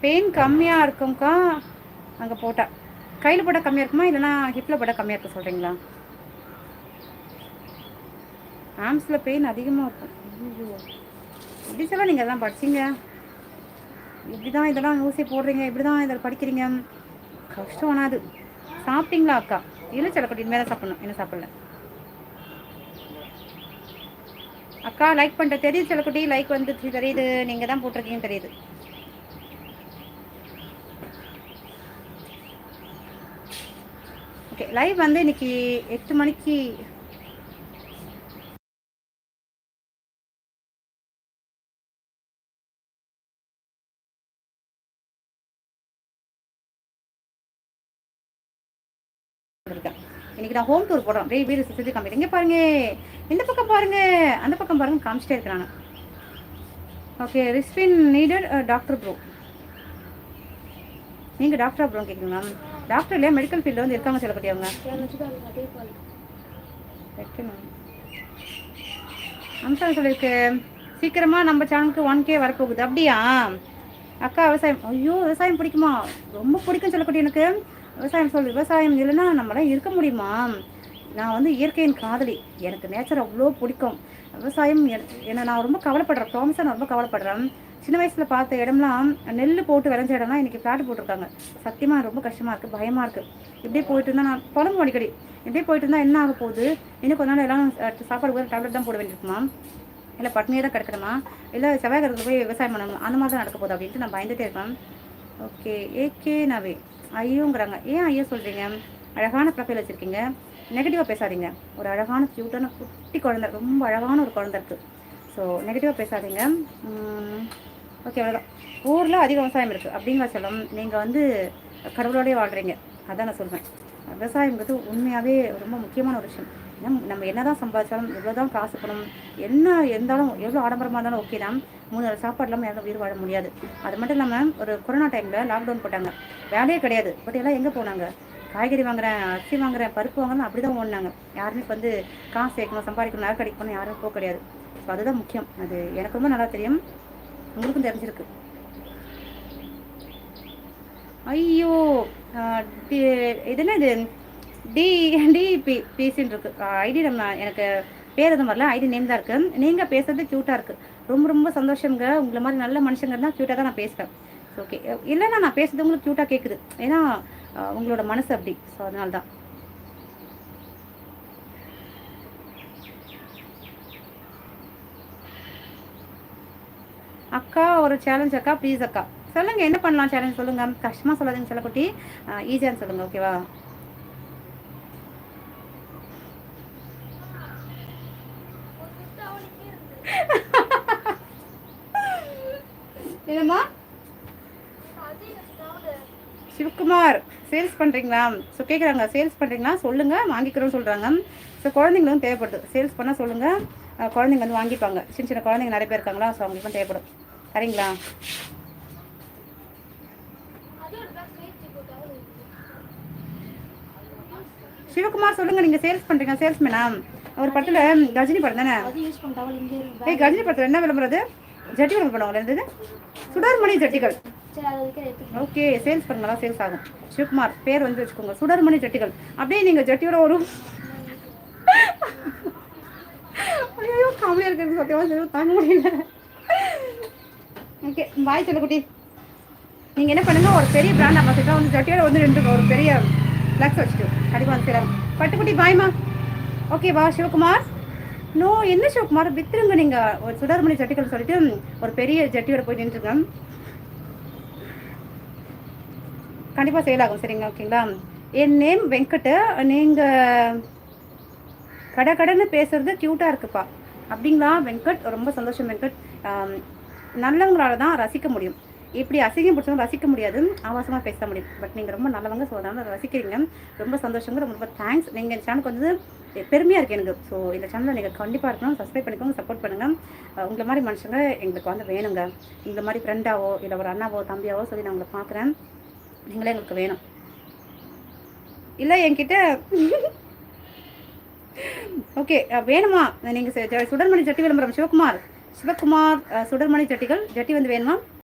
Pain கம்மியாக இருக்கும்க்கா அங்கே போட்டால். கையில் போட்டால் கம்மியாக இருக்குமா இல்லைனா ஹிப்பில் போட்டால் கம்மியாக இருக்கும் சொல்கிறீங்களா? ஆம்ஸில் பெயின் அதிகமாக இருக்கும். ஐயோ, இப்படி சொல்ல நீங்கள் எல்லாம் படிச்சிங்க, இப்படி தான் இதெல்லாம் ஊசி போடுறீங்க, இப்படி தான் இதில் படிக்கிறீங்க, கஷ்டம். ஆனால் அது சாப்பிட்டீங்களா அக்கா? இல்லை செல்லக்குட்டி, இனிமேல் தான் சாப்பிட்ணும், என்ன சாப்பிடல. அக்கா லைக் பண்ணிட்ட தெரியுது செல்லக்குட்டி, லைக் வந்து தெரியுது, நீங்கள் தான் போட்டிருக்கீங்கன்னு தெரியுது. ஓகே, லைவ் வந்து இன்னைக்கு 8 மணிக்கு இருக்கேன். இன்னைக்கு நான் ஹோம் டூர் போடுறேன். அப்படியே வீடு சுற்றி காமிக்கிறேன். இங்கே பாருங்க, இந்த பக்கம் பாருங்க, அந்த பக்கம் பாருங்க, காமிச்சிட்டே இருக்கிறாங்க. ஓகே, ரிஸ்பின் நீடட் டாக்டர் ப்ரோ. நீங்கள் டாக்டரா ப்ரோ கேட்குறீங்களா? டாக்டர் இல்லையா, மெடிக்கல் ஃபீல்டில் வந்து இருக்காங்க சொல்லக்கூடிய அவங்க. அம்சம் சொல்லியிருக்கு, சீக்கிரமாக நம்ம சேனலுக்கு 1K வரப்போகுது. அப்படியா அக்கா? விவசாயம், ஐயோ விவசாயம் பிடிக்குமா? ரொம்ப பிடிக்கும் சொல்லக்கூடிய எனக்கு. விவசாயம் விவசாயம் இல்லைன்னா நம்மளாம் இருக்க முடியுமா? நான் வந்து இயற்கையின் காதலி, எனக்கு நேச்சர் அவ்வளோ பிடிக்கும். விவசாயம் என்னை நான் ரொம்ப கவலைப்படுறேன், ப்ராமிஸாக நான் ரொம்ப கவலைப்படுறேன். சின்ன வயசில் பார்த்த இடம்லாம் நெல் போட்டு விளைஞ்ச இடம்லாம் இன்றைக்கி ஃப்ளாட் போட்டிருக்காங்க. சத்தியமாக ரொம்ப கஷ்டமாக இருக்குது, பயமாக இருக்குது. இப்படியே போயிட்டு இருந்தால் நான் புலம்பு அடிக்கடி. இப்படியே போயிட்டு இருந்தால் என்ன ஆக போகுது? இன்னும் கொஞ்ச நாள் எல்லாம் சாப்பாடு கூட டேப்லெட் தான் போட வேண்டியிருக்குமா, இல்லை பட்னியே தான் கிடக்கணுமா, இல்லை செவ்வாய்க்கிழமை போய் விவசாயம் பண்ணணும், அந்த மாதிரி தான் நடக்க போகுது அப்படின்ட்டு நான் பயந்துகிட்டே இருக்கேன். ஓகே, ஏகே நவே ஐயோங்கிறாங்க. ஏன் ஐயோ சொல்கிறீங்க? அழகான ப்ரொஃபைல் வச்சுருக்கீங்க, நெகட்டிவாக பேசாதீங்க. ஒரு அழகான க்யூட்டான குட்டி குழந்தை, ரொம்ப அழகான ஒரு குழந்தை இருக்குது. ஸோ நெகட்டிவாக பேசாதீங்க. ஓகே, அவ்வளோதான். ஊரில் அதிக விவசாயம் இருக்குது அப்படிங்கிற சொல்லும். நீங்கள் வந்து கடவுளோடய வாழ்கிறீங்க, அதான் நான் சொல்வேன். விவசாயங்கிறது உண்மையாகவே ரொம்ப முக்கியமான ஒரு விஷயம். நம்ம என்ன தான் சம்பாதிச்சாலும், எவ்வளோ தான் காசு பணம் என்ன இருந்தாலும், எவ்வளோ ஆடம்பரமாக இருந்தாலும் ஓகே தான், 3 நாள் சாப்பாடு இல்லாமல் யாரும் உயிர் வாழ முடியாது. அது மட்டும் இல்லாமல் ஒரு கொரோனா டைமில் லாக்டவுன் போட்டாங்க, வேலையே கிடையாது. பட் எல்லாம் எங்கே போனாங்க? காய்கறி வாங்குறேன், அரிசி வாங்குறேன், பருப்பு வாங்குறேன், அப்படி தான் ஓடினாங்க. யாருமே இப்போ வந்து காசு சேர்க்கணும், சம்பாதிக்கணும், நகை கடிக்கணும், யாரும் போக கிடையாது. ஸோ அதுதான் முக்கியம். அது எனக்கு ரொம்ப நல்லா தெரியும், உங்களுக்கும் தெரிஞ்சிருக்கு. ஐயோ, இது என்ன இது? டிபிசின்னு இருக்குது ஐடி. நம்ம எனக்கு பேர் எதுவும் வரல, ஐடி நேம் தான் இருக்குது. நீங்கள் பேசுறது க்யூட்டாக இருக்குது, ரொம்ப ரொம்ப சந்தோஷங்க. உங்களை மாதிரி நல்ல மனுஷங்க தான் க்யூட்டாக தான் நான் பேசுகிறேன். ஓகே, இல்லைன்னா நான் பேசுறது உங்களுக்கு க்யூட்டாக கேட்குது, ஏன்னா உங்களோட மனசு அப்படி. ஸோ அதனால தான். அக்கா ஒரு சேலஞ்ச் அக்கா, ப்ளீஸ் அக்கா சொல்லுங்கள், என்ன பண்ணலாம் சேலஞ்ச் சொல்லுங்கள். கஷ்டமாக சொல்லாதீங்க சொல்லக்குட்டி, ஈஸியான்னு சொல்லுங்கள், ஓகேவா? என்னம்மா சிவகுமார் சேல்ஸ் பண்ணுறீங்களா? ஸோ கேட்குறாங்க, சேல்ஸ் பண்ணுறீங்களா சொல்லுங்கள், வாங்கிக்கிறோன்னு சொல்கிறாங்க. ஸோ குழந்தைங்களும் தேவைப்படுது, சேல்ஸ் பண்ணால் சொல்லுங்கள், குழந்தைங்க வந்து வாங்கிப்பாங்க. சின்ன சின்ன குழந்தைங்க நிறைய பேர் இருக்காங்களா, ஸோ அவங்களுக்கும் தேவைப்படும். சரிங்களா? சிவகுமார் சொல்லுங்கள், நீங்கள் சேல்ஸ் பண்ணுறீங்க, சேல்ஸ்மேனா? ஒரு படத்தில் கஜினி படம் தானே? கஜினி படத்தில் என்ன விளம்பரம்? ஜட்டி விளம்பரம் பண்ணுவாங்க, இருந்தது சுடர்மணி ஜட்டிகள். ஓகே, சேல்ஸ் பண்ணுங்களா, சேல்ஸ் ஆகும். சிவகுமார் பேர் வந்து வச்சுக்கோங்க, சுடர்மணி ஜட்டிகள். அப்படியே நீங்கள் ஜட்டியோட வரும். ஐயோ காமெடியாக இருக்கிறது, சத்தியமாக தாங்க முடியல. ஓகே, பாய் செல்லக்குட்டி. நீங்கள் என்ன பண்ணுங்கள், ஒரு பெரிய பிராண்ட் அம்பாசிடராக வந்து ஜட்டியோட வந்து 2 ஒரு பெரிய ஃப்ளக்ஸ் வச்சுட்டு கண்டிப்பாக வந்து சேராங்க. பட்டுக்குட்டி பாய்மா. ஓகேவா சிவகுமார்? நோ, என்ன சிவகுமார் வித்துருங்க. நீங்கள் ஒரு சுடர்மணி ஜட்டிகள் சொல்லிட்டு ஒரு பெரிய ஜட்டியோட போய் நின்றுங்க, கண்டிப்பாக சேல் ஆகும். சரிங்களா? ஓகேங்களா? என் நேம் வெங்கட். நீங்கள் கடைன்னு பேசுறது க்யூட்டாக இருக்குப்பா. அப்படிங்களா வெங்கட்? ரொம்ப சந்தோஷம் வெங்கட். நல்லவங்களால தான் ரசிக்க முடியும், இப்படி அசிங்கம் பிடிச்சவங்க ரசிக்க முடியாது, ஆபாசமாக பேச முடியும். பட் நீங்கள் ரொம்ப நல்லவங்க, ஸோ அதனால் ரசிக்கிறீங்க, ரொம்ப சந்தோஷங்க. ரொம்ப ரொம்ப தேங்க்ஸ். நீங்கள் இந்த சேனலுக்கு வந்து பெருமையாக இருக்குது எனக்கு. ஸோ இந்த சேனலில் நீங்கள் கண்டிப்பாக இருக்கணும், சப்ஸ்கிரைப் பண்ணிக்கோங்க, சப்போர்ட் பண்ணுங்கள். உங்களை மாதிரி மனுஷங்க எங்களுக்கு வந்து வேணுங்க. இந்த மாதிரி ஃப்ரெண்டாவோ இல்லை ஒரு அண்ணாவோ தம்பியாவோ சொல்லி நான் உங்களை பார்க்குறேன், நீங்களே எங்களுக்கு வேணும். இல்லை என்கிட்ட ஓகே வேணுமா? நீங்கள் சுடர்மணி ஜட்டி விளம்பரம் சிவகுமார் சுடர்மணி ஜட்டிகள் ஜட்டி வந்து வேணுமா?